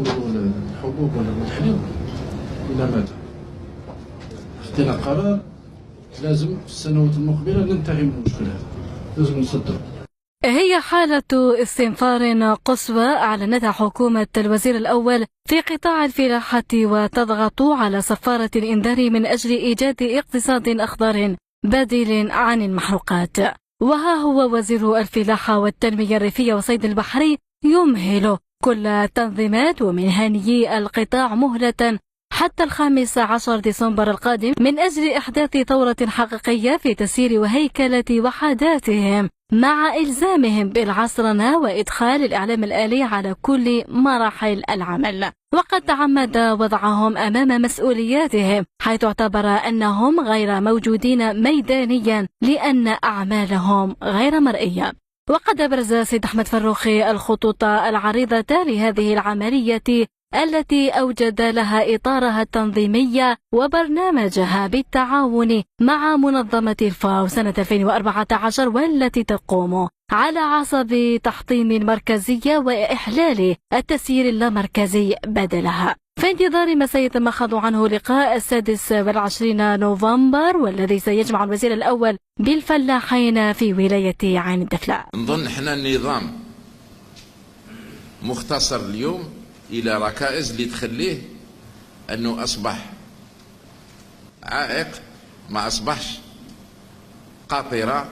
الحبوب ولا الحليب إلى متى؟ خدينا قرار لازم في السنوات المقبلة ننتهي من المشكل هذا، لازم نصدر. هي حالة استنفار قصوى أعلنتها حكومة الوزير الأول في قطاع الفلاحة وتضغط على صفارة الإنذار من أجل إيجاد اقتصاد أخضر بديل عن المحروقات. وها هو وزير الفلاحة والتنمية الريفية والصيد البحري يمهل كل التنظيمات ومهنيي القطاع مهلة حتى 15 ديسمبر القادم من أجل إحداث ثورة حقيقية في تسيير وهيكلة وحداتهم، مع إلزامهم بالعصرنة وإدخال الإعلام الآلي على كل مراحل العمل. وقد تعمد وضعهم أمام مسؤولياتهم، حيث اعتبر أنهم غير موجودين ميدانيا لأن أعمالهم غير مرئية. وقد أبرز سيد أحمد فروخي الخطوط العريضة لهذه العملية التي أوجد لها إطارها التنظيمي وبرنامجها بالتعاون مع منظمة الفاو سنة 2014، والتي تقوم على عصب تحطيم المركزية وإحلال التسيير اللامركزي بدلها، في انتظار ما سيتمخض عنه لقاء 26 نوفمبر، والذي سيجمع الوزير الأول بالفلاحين في ولاية عين الدفلة. نظن احنا النظام مختصر اليوم إلى ركائز اللي تخليه أنه أصبح عائق، ما أصبحش قاطرة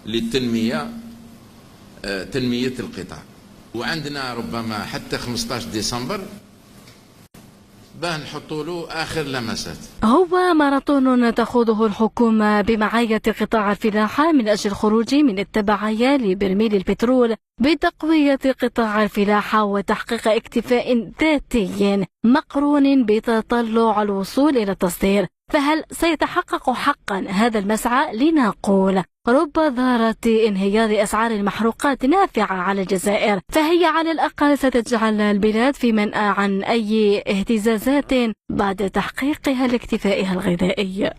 للتنمية، تنمية القطاع. وعندنا ربما حتى 15 ديسمبر باه نحطوا له آخر لمسات. هو ماراثون تخوضه الحكومة بمعاية قطاع الفلاحة من أجل الخروج من التبعية لبرميل البترول بتقوية قطاع الفلاحة وتحقيق اكتفاء ذاتي مقرون بتطلع الوصول إلى التصدير. فهل سيتحقق حقا هذا المسعى؟ لنقول رب ضارة انهيار أسعار المحروقات نافعة على الجزائر، فهي على الأقل ستجعل البلاد في منأى عن أي اهتزازات بعد تحقيقها لاكتفائها الغذائي.